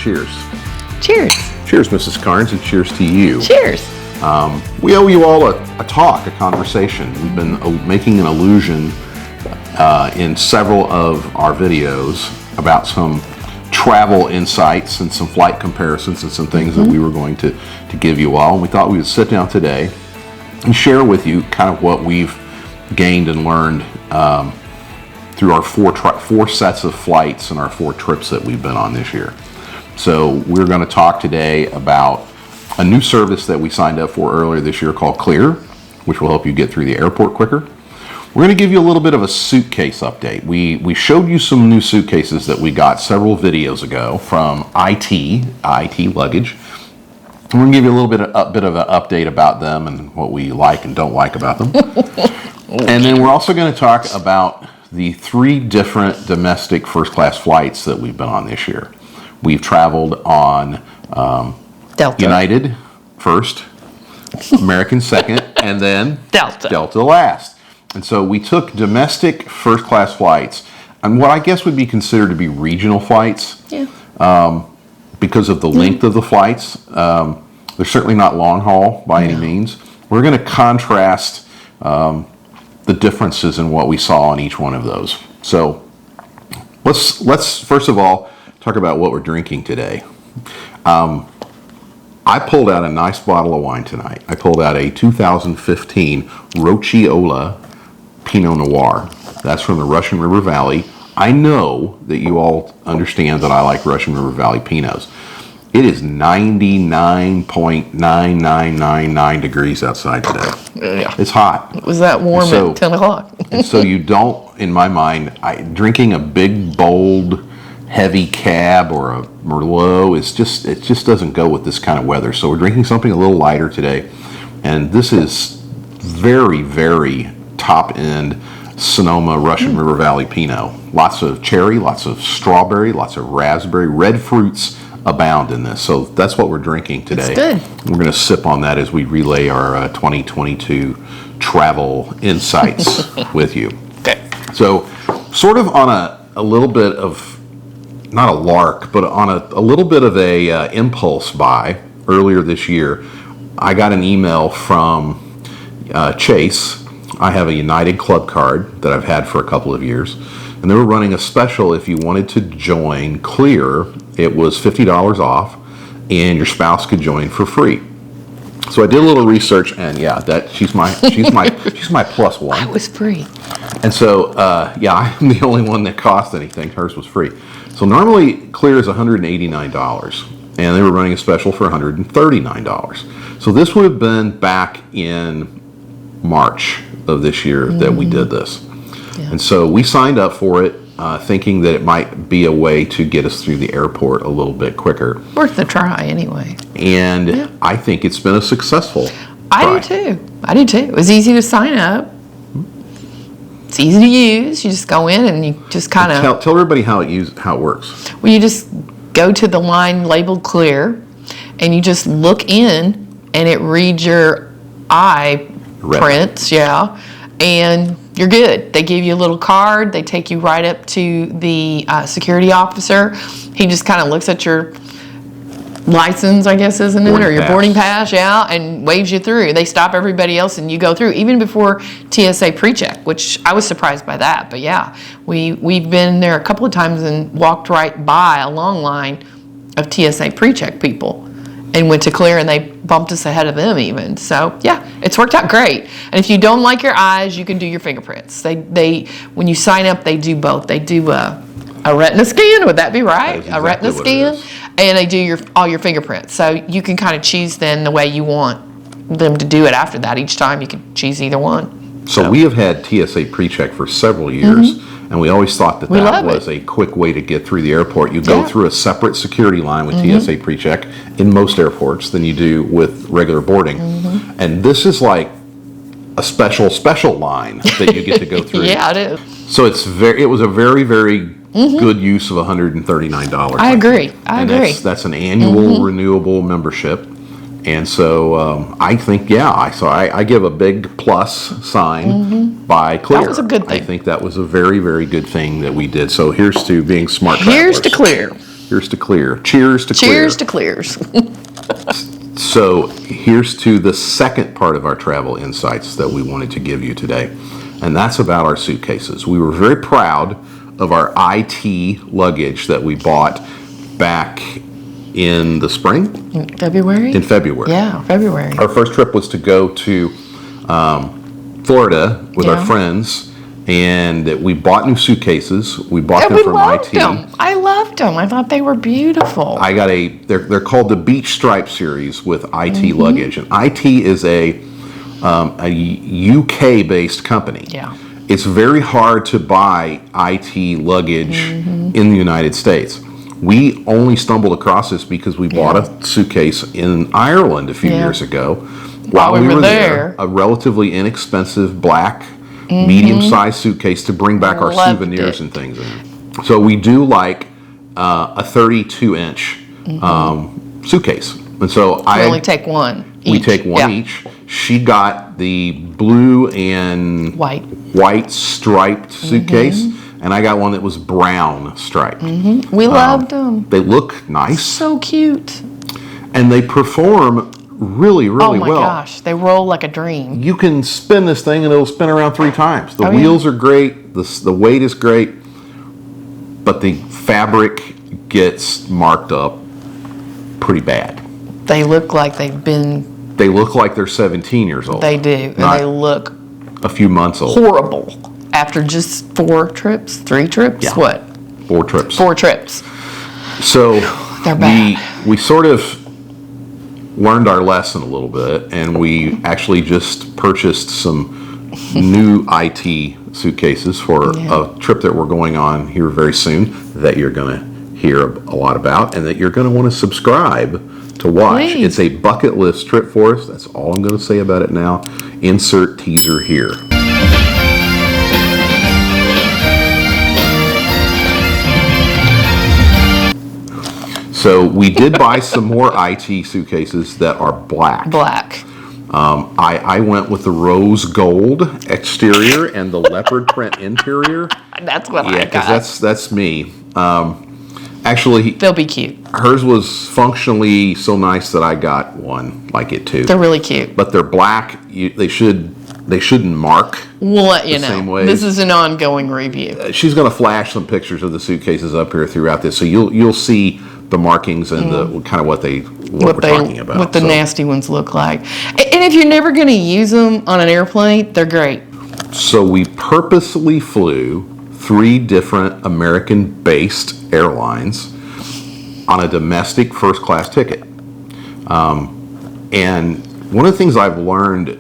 cheers. Cheers. Cheers, Mrs. Carnes, and cheers to you. Cheers. We owe you all a talk, a conversation. We've been making an allusion in several of our videos about some travel insights and some flight comparisons and some things that we were going to give you all. And we thought we would sit down today and share with you kind of what we've gained and learned through our four sets of flights and our 4 trips that we've been on this year. So we're going to talk today about a new service that we signed up for earlier this year called Clear, which will help you get through the airport quicker. We're going to give you a little bit of a suitcase update. We showed you some new suitcases that we got several videos ago from IT Luggage. We're going to give you a little bit of an update about them and what we like and don't like about them. And then we're also going to talk about the 3 different domestic first-class flights that we've been on this year. We've traveled on Delta. United first, American second, and then Delta last. And so we took domestic first-class flights and what I guess would be considered to be regional flights. Yeah. Because of the length of the flights. They're certainly not long haul by any means. We're going to contrast the differences in what we saw on each one of those. So let's first of all talk about what we're drinking today. I pulled out a nice bottle of wine tonight. I pulled out a 2015 Rocciola Pinot Noir. That's from the Russian River Valley. I know that you all understand that I like Russian River Valley Pinots. It is 99.9999 degrees outside today. Yeah. It's hot. Was that warm at 10 o'clock? And so you don't, in my mind, drinking a big, bold, heavy cab or a Merlot it just doesn't go with this kind of weather. So we're drinking something a little lighter today, and this is very, very top end Sonoma Russian River Valley Pinot. Lots of cherry, lots of strawberry, lots of raspberry, red fruits abound in this. So that's what we're drinking today. It's good. We're going to sip on that as we relay our 2022 travel insights with you. Okay. So sort of on a little bit of, not a lark, but on a little bit of a impulse buy earlier this year, I got an email from Chase. I have a United Club card that I've had for a couple of years, and they were running a special. If you wanted to join Clear, it was $50 off, and your spouse could join for free. So I did a little research, and she's my plus one. I was free. And so I'm the only one that cost anything. Hers was free. So normally Clear is $189, and they were running a special for $139. So this would have been back in March of this year that we did this. Yeah. And so we signed up for it thinking that it might be a way to get us through the airport a little bit quicker. Worth the try anyway. And I think it's been a successful I do too. It was easy to sign up. It's easy to use. You just go in and you just kind of... Tell everybody how it works. Well, you just go to the line labeled Clear, and you just look in, and it reads your eye prints, and you're good. They give you a little card. They take you right up to the security officer. He just kind of looks at your license, I guess, isn't it? Or your boarding pass, and waves you through. They stop everybody else and you go through, even before TSA pre-check, which I was surprised by that. But we've been there a couple of times and walked right by a long line of TSA pre-check people and went to Clear, and they bumped us ahead of them even. So it's worked out great. And if you don't like your eyes, you can do your fingerprints. They when you sign up, they do both. They do a retina scan, would that be right? That is exactly a retina scan, and they do all your fingerprints. So you can kind of choose then the way you want them to do it after that. Each time you can choose either one. So we have had TSA pre-check for several years, and we always thought that was a quick way to get through the airport. You go through a separate security line with TSA pre-check in most airports than you do with regular boarding. And this is like a special line that you get to go through. Yeah, it is. So it was a very, very good use of $139. I agree. That's an annual renewable membership. And so I think, I give a big plus sign by Clear. That was a good thing. I think that was a very, very good thing that we did. So here's to being smart travelers. Here's to Clear. Here's to clear. Cheers to clear. Cheers to clears. So here's to the second part of our travel insights that we wanted to give you today, and that's about our suitcases. We were very proud of our IT luggage that we bought back in the spring? February? In February. Yeah, February. Our first trip was to go to Florida with our friends, and we bought new suitcases. We bought them from IT. Them. I loved them. I thought they were beautiful. I got they're called the Beach Stripe series with IT luggage, and IT is a UK-based company. Yeah. It's very hard to buy IT luggage in the United States. We only stumbled across this because we bought a suitcase in Ireland a few years ago. While we were there, a relatively inexpensive black, medium-sized suitcase to bring back our souvenirs and things in. So we do like a 32-inch suitcase. And so we only take one each. We take one each. She got the blue and white striped suitcase, and I got one that was brown striped. We loved them. They look nice. So cute. And they perform really, really well. Oh my gosh, they roll like a dream. You can spin this thing and it'll spin around 3 times. The wheels are great, the weight is great, but the fabric gets marked up pretty bad. They look like They look like they're 17 years old. They do, and they look a few months old. Horrible. After just 4 trips, 3 trips, what? 4 trips. 4 trips. So they're bad. We sort of learned our lesson a little bit, and we actually just purchased some new IT suitcases for a trip that we're going on here very soon that you're going to hear a lot about and that you're going to want to subscribe to watch. Please. It's a bucket list trip for us. That's all I'm going to say about it now. Insert teaser here. So we did buy some more IT suitcases that are black. I went with the rose gold exterior and the leopard print interior. That's what I got. Yeah, because that's me. Actually, they'll be cute. Hers was functionally so nice that I got one like it too. They're really cute. But they're black. They shouldn't mark. We'll let you know. Same ways. This is an ongoing review. She's going to flash some pictures of the suitcases up here throughout this, so you'll see the markings and the kind of what we're talking about. What the nasty ones look like. And if you're never going to use them on an airplane, they're great. So we purposely flew 3 different American-based airlines on a domestic first-class ticket. And one of the things I've learned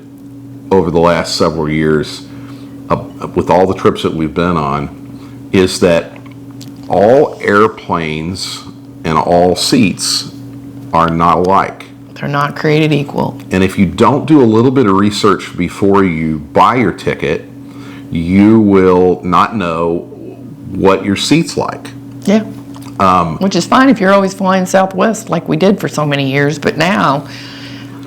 over the last several years with all the trips that we've been on is that all airplanes and all seats are not alike. They're not created equal. And if you don't do a little bit of research before you buy your ticket, you will not know what your seat's like. Yeah. Which is fine if you're always flying Southwest like we did for so many years. But now,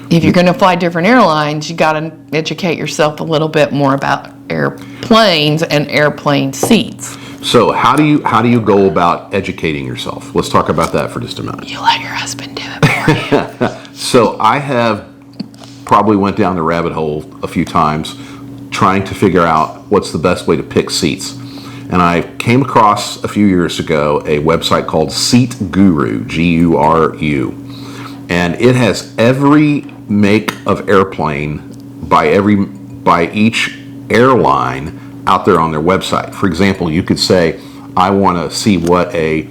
if you're going to fly different airlines, you got to educate yourself a little bit more about airplanes and airplane seats. So how do you go about educating yourself? Let's talk about that for just a minute. You let your husband do it for you. So I have probably went down the rabbit hole a few times trying to figure out what's the best way to pick seats. And I came across a few years ago a website called Seat Guru, Guru, and it has every make of airplane by each airline out there on their website. For example, you could say, I want to see what a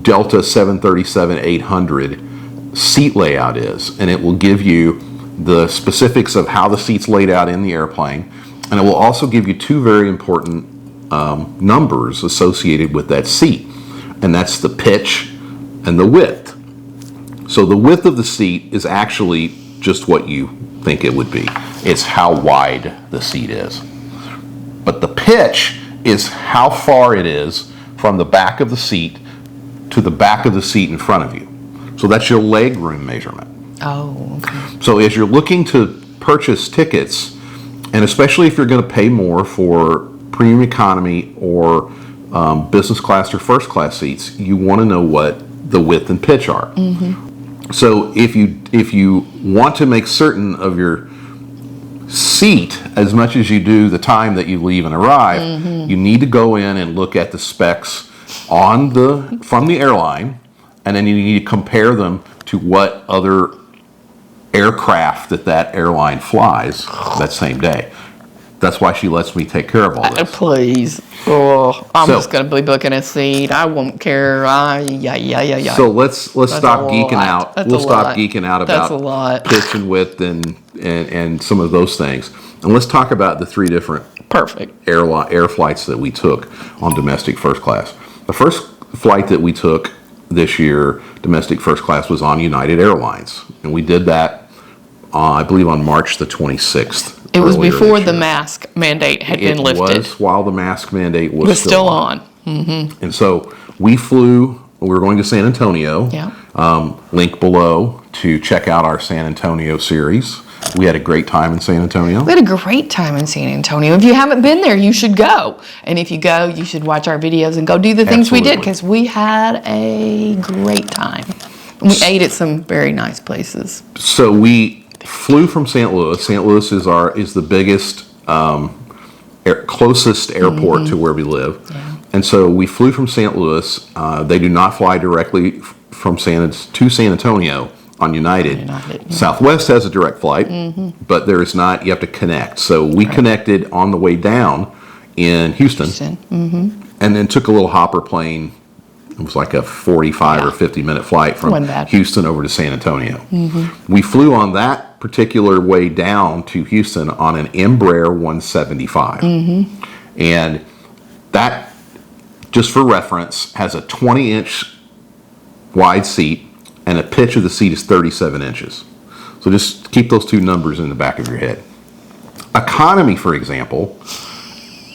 Delta 737-800 seat layout is, and it will give you the specifics of how the seat's laid out in the airplane, and it will also give you 2 very important numbers associated with that seat, and that's the pitch and the width. So the width of the seat is actually just what you think it would be. It's how wide the seat is. But the pitch is how far it is from the back of the seat to the back of the seat in front of you. So that's your leg room measurement. Oh, okay. So as you're looking to purchase tickets, and especially if you're going to pay more for premium economy or business class or first class seats, you want to know what the width and pitch are. So if you want to make certain of your seat as much as you do the time that you leave and arrive, you need to go in and look at the specs from the airline, and then you need to compare them to what other aircraft that airline flies that same day. That's why she lets me take care of all this. Please. Oh, I'm just going to be booking a seat. I won't care. Yeah. So let's stop geeking out. We'll stop geeking out about pitch and width and some of those things. And let's talk about the 3 different air flights that we took on domestic first class. The first flight that we took this year, domestic first class, was on United Airlines. And we did that, I believe, on March the 26th. It was before the mask mandate had been lifted. It was while the mask mandate was still on. And so we were going to San Antonio. Yeah. Link below to check out our San Antonio series. We had a great time in San Antonio. We had a great time in San Antonio. If you haven't been there, you should go. And if you go, you should watch our videos and go do the things we did, because we had a great time. We ate at some very nice places. So we flew from St. Louis. St. Louis is the biggest, closest airport to where we live. Yeah. And so we flew from St. Louis. They do not fly directly from to San Antonio on United. Southwest has a direct flight, but there is not. You have to connect. So we connected on the way down in Houston. And then took a little hopper plane. It was like a 45 or 50-minute flight from Houston over to San Antonio. We flew on that particular way down to Houston on an Embraer 175. And that, just for reference, has a 20-inch wide seat, and the pitch of the seat is 37 inches. So just keep those 2 numbers in the back of your head. Economy, for example,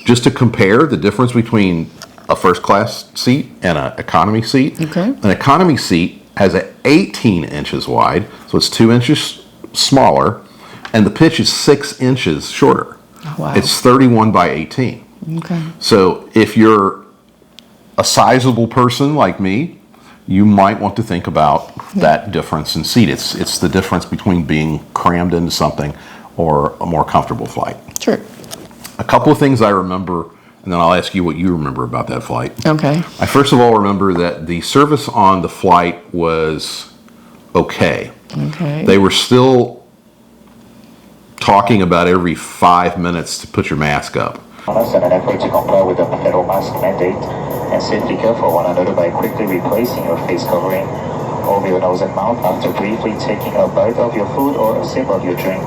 just to compare the difference between a first class seat and an economy seat. An economy seat has an 18 inches wide, so it's 2 inches smaller, and the pitch is 6 inches shorter. Wow. It's 31 by 18. So if you're a sizable person like me, you might want to think about that difference in seat. It's the difference between being crammed into something or a more comfortable flight. Sure. A couple of things I remember, and then I'll ask you what you remember about that flight. Okay. I first of all remember that the service on the flight was okay. They were still talking about every 5 minutes to put your mask up. And an effort to comply with the federal mask mandate, and safely care for one another by quickly replacing your face covering over your nose and mouth after briefly taking a bite of your food or a sip of your drink.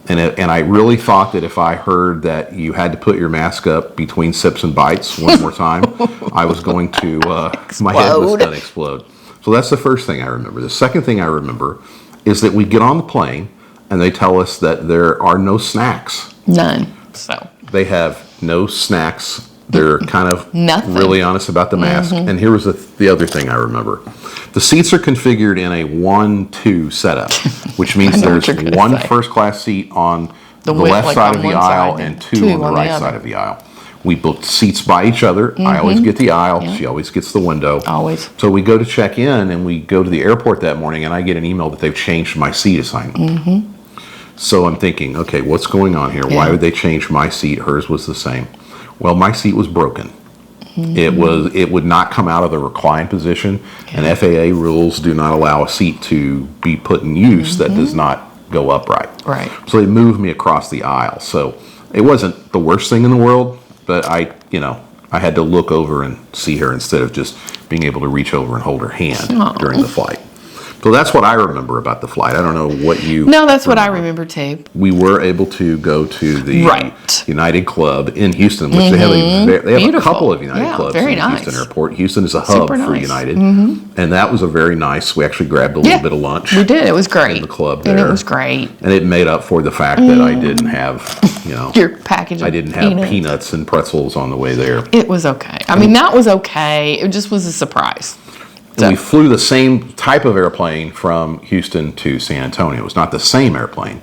And I really thought that if I heard that you had to put your mask up between sips and bites one more time, I was going to, my head was going to explode. So that's the first thing I remember. The second thing I remember is that we get on the plane and they tell us that there are no snacks. None. So they have no snacks. They're kind of Nothing. Really honest about the mask. And here was the other thing I remember. The seats are configured in a 1-2 setup, which means there's one first class seat on the left side of the aisle and 2 on the right side of the aisle. We book seats by each other. I always get the aisle. Yeah. She always gets the window. Always. So we go to check in, and we go to the airport that morning, and I get an email that they've changed my seat assignment. So I'm thinking, okay, what's going on here? Yeah. Why would they change my seat? Hers was the same. Well, my seat was broken. It would not come out of the recline position, and FAA rules do not allow a seat to be put in use that does not go upright. Right. So they moved me across the aisle. So it wasn't the worst thing in the world, but I had to look over and see her instead of just being able to reach over and hold her hand during the flight. So that's what I remember about the flight. I don't know what you... No, that's what I remember too. We were able to go to the United Club in Houston, which they have a couple of United Clubs in Houston Airport. Houston is a hub for United. And that was a very nice... We actually grabbed a little bit of lunch. We did. It was great. In the club there. And it was great. And it made up for the fact that I didn't have, your package of I didn't have peanuts and pretzels on the way there. It was okay. I mean, that was okay. It just was a surprise. And we flew the same type of airplane from Houston to San Antonio. It was not the same airplane.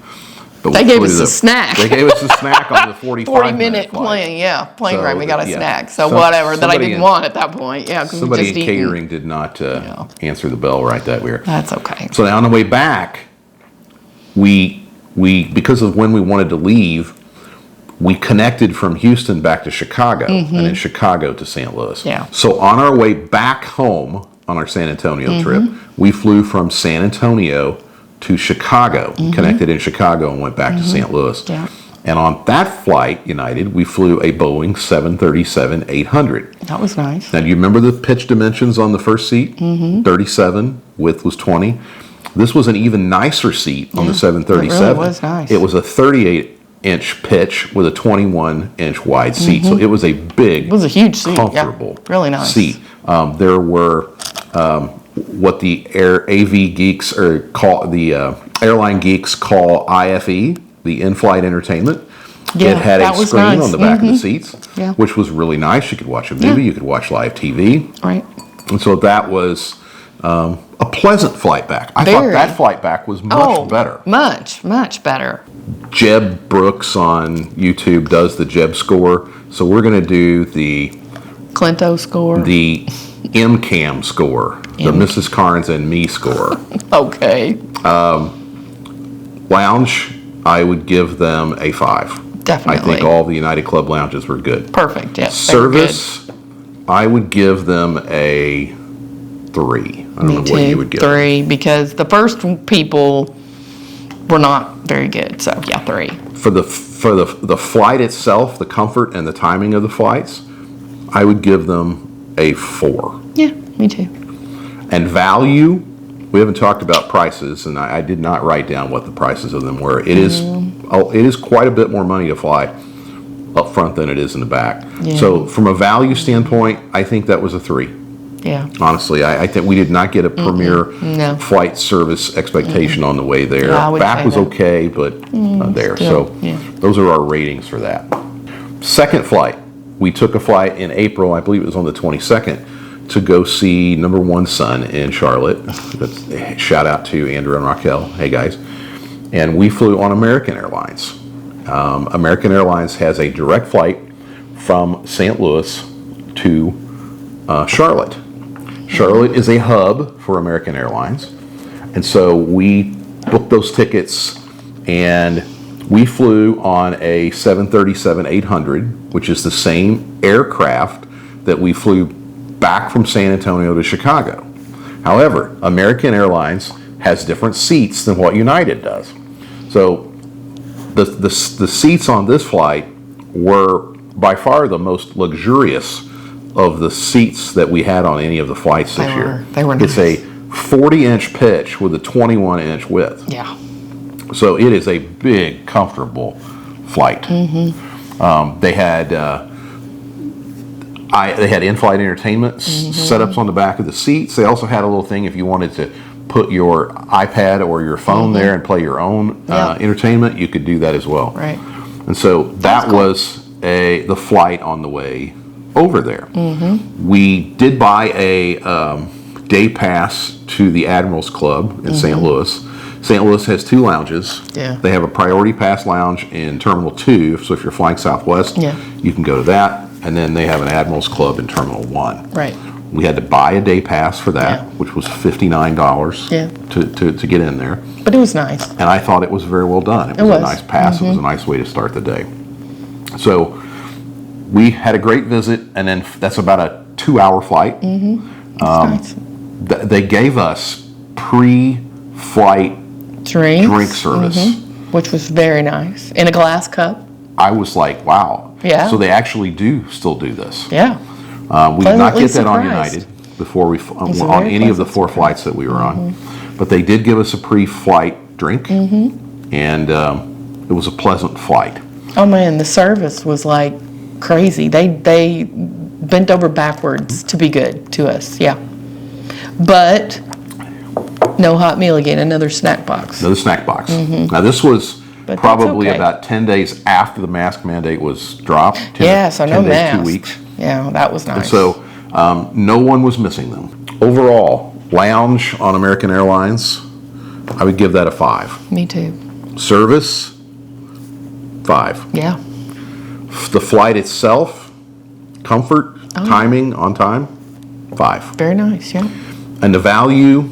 But They we gave flew us a snack. They gave us a snack on the 40-minute flight. plane So, ride. We got a yeah. snack. So Some- whatever that I somebody didn't in- want at that point. Yeah, 'cause we Somebody just in eaten. catering did not answer the bell right that weird. That's okay. So now on the way back, we because of when we wanted to leave, we connected from Houston back to Chicago and then Chicago to St. Louis. Yeah. So on our way back home on our San Antonio trip, we flew from San Antonio to Chicago, connected in Chicago and went back to St. Louis. Yeah. And on that flight, United, we flew a Boeing 737-800. That was nice. Now, do you remember the pitch dimensions on the first seat? 37, width was 20. This was an even nicer seat on the 737. it really was nice. It was a 38-inch pitch with a 21-inch wide seat. So it was a big, It was a huge seat. comfortable Yeah. Really nice. seat. There were what the AV geeks or call the airline geeks call IFE, the in-flight entertainment. Yeah, it had a that was screen nice. on the back of the seats, Yeah. which was really nice. You could watch a movie, Yeah. you could watch live TV. Right. And so that was a pleasant flight back. I thought Very. that flight back was much better. Much better. Jeb Brooks on YouTube does the Jeb score. So we're going to do the Clinto score. MCAM score, the Mrs. Carnes and me score. Okay. Lounge, I would give them a 5. Definitely. I think all the United Club lounges were good. Perfect. Yes. they were good. Service, I would give them a 3. I don't Me know too. what you would give them. 3 because the first people were not very good. So yeah, 3. For the flight itself, the comfort and the timing of the flights, I would give them a 4. Yeah, me too. And value, we haven't talked about prices, and I did not write down what the prices of them were. It is quite a bit more money to fly up front than it is in the back. Yeah. So from a value standpoint, I think that was a 3. Yeah. Honestly, I think we did not get a premier No. flight service expectation on the way there. Yeah, I would Back say was that. okay, but there. still, So yeah. those are our ratings for that. Second flight, we took a flight in April, I believe it was on the 22nd, to go see Number One Son in Charlotte. That's, shout out to Andrew and Raquel. Hey guys. And we flew on American Airlines. American Airlines has a direct flight from St. Louis to Charlotte. Charlotte is a hub for American Airlines. And so we booked those tickets and we flew on a 737-800, which is the same aircraft that we flew back from San Antonio to Chicago. However, American Airlines has different seats than what United does. So the seats on this flight were by far the most luxurious of the seats that we had on any of the flights this year. They were It's nice. a 40-inch pitch with a 21-inch width. Yeah. So it is a big, comfortable flight. They had in-flight entertainment setups on the back of the seats. They also had a little thing if you wanted to put your iPad or your phone there and play your own entertainment, you could do that as well. Right. And so that was the flight on the way over there. We did buy a day pass to the Admirals Club in St. Louis. St. Louis has 2 lounges. Yeah. They have a priority pass lounge in Terminal 2, so if you're flying Southwest, you can go to that. And then they have an Admirals Club in Terminal 1. Right. We had to buy a day pass for that, Yeah. which was $59 Yeah. to get in there. But it was nice. And I thought it was very well done. It was a nice pass. It was a nice way to start the day. So we had a great visit, and then that's about a 2-hour flight. Nice. They gave us pre-flight drink service. Which was very nice. In a glass cup. I was like, wow. Yeah. So they actually do still do this. Yeah. We did not Pleasantly get that on surprised. United before we It's a on very any of the pleasant 4 flights that we were on, but they did give us a pre-flight drink, and it was a pleasant flight. Oh man, the service was like crazy. They bent over backwards to be good to us. Yeah. But no hot meal again, another snack box. Another snack box. Now this was But that's probably okay. about 10 days after the mask mandate was dropped. 10, Yeah, so no 10 days, masks. 2 weeks. Yeah, that was nice. So no one was missing them. Overall, lounge on American Airlines, I would give that a 5. Me too. Service, 5. Yeah. The flight itself, comfort, timing, on time, 5. Very nice. Yeah. And the value,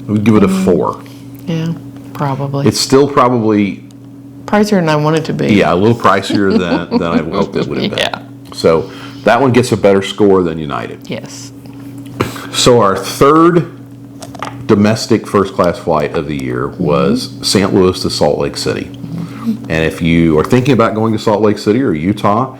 I would give it a 4. Yeah. Probably. It's still probably, pricier than I want it to be. yeah, a little pricier than I hoped it would have been. Yeah. So that one gets a better score than United. Yes. So our third domestic first class flight of the year was St. Louis to Salt Lake City. And if you are thinking about going to Salt Lake City or Utah,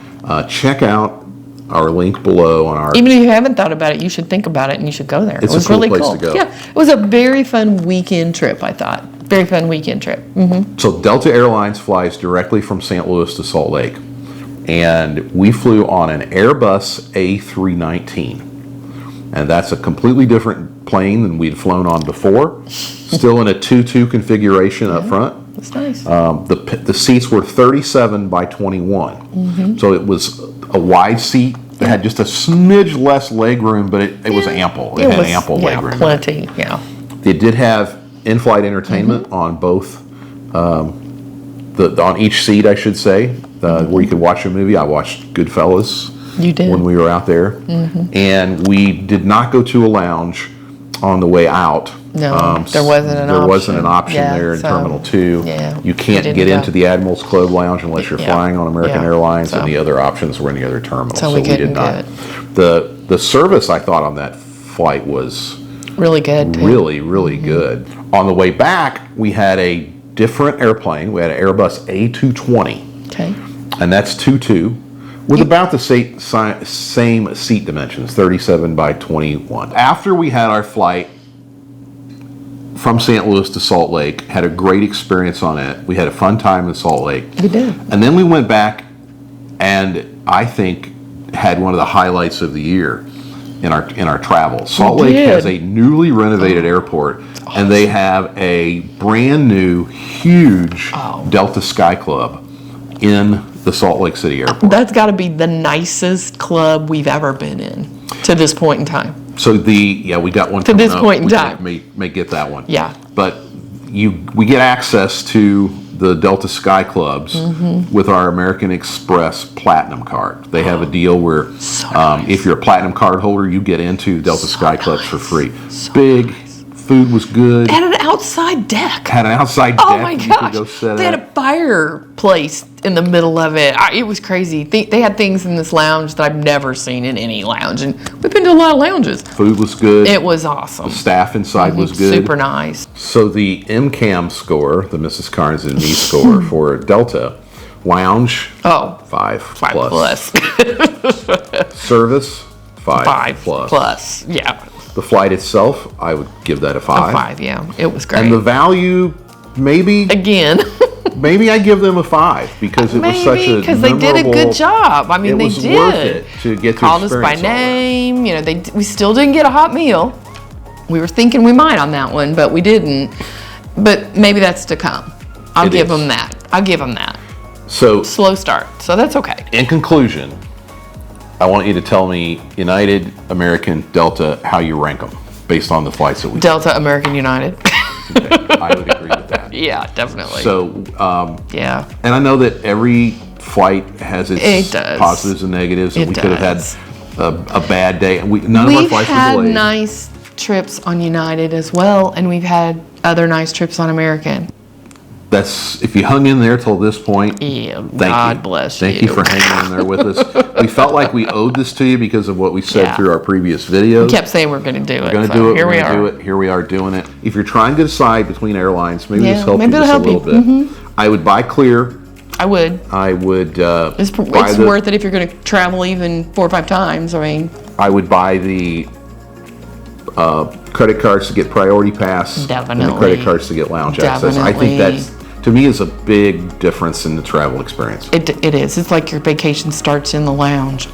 check out our link below on our... Even if you haven't thought about it, you should think about it and you should go there. It's it was a cool really place cool. to go. Yeah. It was a very fun weekend trip, I thought. Very fun weekend trip. Mm-hmm. So Delta Airlines flies directly from St. Louis to Salt Lake. And we flew on an Airbus A319. And that's a completely different plane than we'd flown on before. Still in a 2-2 configuration up front. That's nice. The seats were 37 by 21. So it was a wide seat. It had just a smidge less leg room, but it was ample. It had ample leg room. Plenty, yeah. It did have in-flight entertainment on both, on each seat, I should say, where you could watch a movie. I watched Goodfellas. You did. When we were out there. And we did not go to a lounge on the way out. No, there wasn't an option. There wasn't an option there in so, Terminal 2. Yeah, you can't get into the Admiral's Club Lounge unless you're flying on American Airlines, and the other options were in the other terminals. So we did not. The service, I thought, on that flight was really good. Really, really good. On the way back, we had a different airplane. We had an Airbus A220. Okay. And that's 2-2. With about the same seat dimensions, 37 by 21. After we had our flight from St. Louis to Salt Lake, had a great experience on it. We had a fun time in Salt Lake. We did. And then we went back and I think had one of the highlights of the year in our travel. Salt Lake has a newly renovated airport, and they have a brand new, huge Delta Sky Club in the Salt Lake City airport. That's got to be the nicest club we've ever been in to this point in time. So we got one to coming this up. point in time. May get that one. Yeah. But we get access to the Delta Sky Clubs with our American Express Platinum card. They have a deal where if you're a Platinum card holder, you get into Delta Sky Clubs for free. Big. Food was good. Had an outside deck. Oh my gosh. They had a fireplace in the middle of it. It was crazy. They had things in this lounge that I've never seen in any lounge. And we've been to a lot of lounges. Food was good. It was awesome. The staff inside was good. Super nice. So the MCAM score, the Mrs. Carnes and me score for Delta, lounge, 5 plus. Service, 5 plus. Yeah. The flight itself, I would give that a 5. A 5, yeah. It was great. And the value, maybe I give them a 5 because it was such a because they did a good job. I mean, they did. It was worth it to get to called us by name. You know, we still didn't get a hot meal. We were thinking we might on that one, but we didn't. But maybe that's to come. I'll give them that. So slow start. So that's okay. In conclusion, I want you to tell me United, American, Delta, how you rank them based on the flights that we Delta, American, United. Okay, I would agree with that. Yeah, definitely. So, yeah. And I know that every flight has its positives and negatives, and we could have had a bad day. None of our flights were delayed. We've had nice trips on United as well, and we've had other nice trips on American. If you hung in there till this point, God bless you. Thank you for hanging in there with us. We felt like we owed this to you because of what we said through our previous videos. We kept saying we're going to do it. We're going to do it. Here we are doing it. If you're trying to decide between airlines, maybe this helps you just a little bit. I would buy Clear. I would. It's worth it if you're going to travel even 4 or 5 times. I mean, I would buy the credit cards to get Priority Pass. Definitely. And the credit cards to get lounge access. I think that's, to me, is a big difference in the travel experience. It is. It's like your vacation starts in the lounge,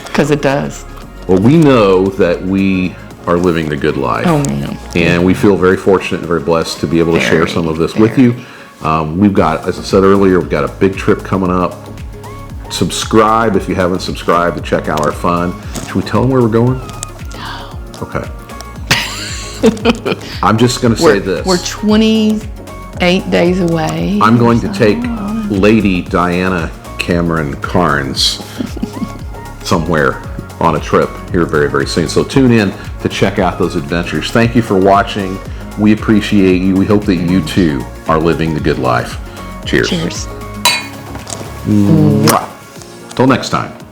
because it does. Well, we know that we are living the good life. Oh, man. And we feel very fortunate and very blessed to be able to share some of this with you. We've got, as I said earlier, we've got a big trip coming up. Subscribe if you haven't subscribed to check out our fun. Should we tell them where we're going? No. Okay. I'm just going to say this. We're 28 days away. I'm going to take Lady Diana Cameron Carnes somewhere on a trip here very, very soon. So tune in to check out those adventures. Thank you for watching. We appreciate you. We hope that you too are living the good life. Cheers. Cheers. Mwah. Till next time.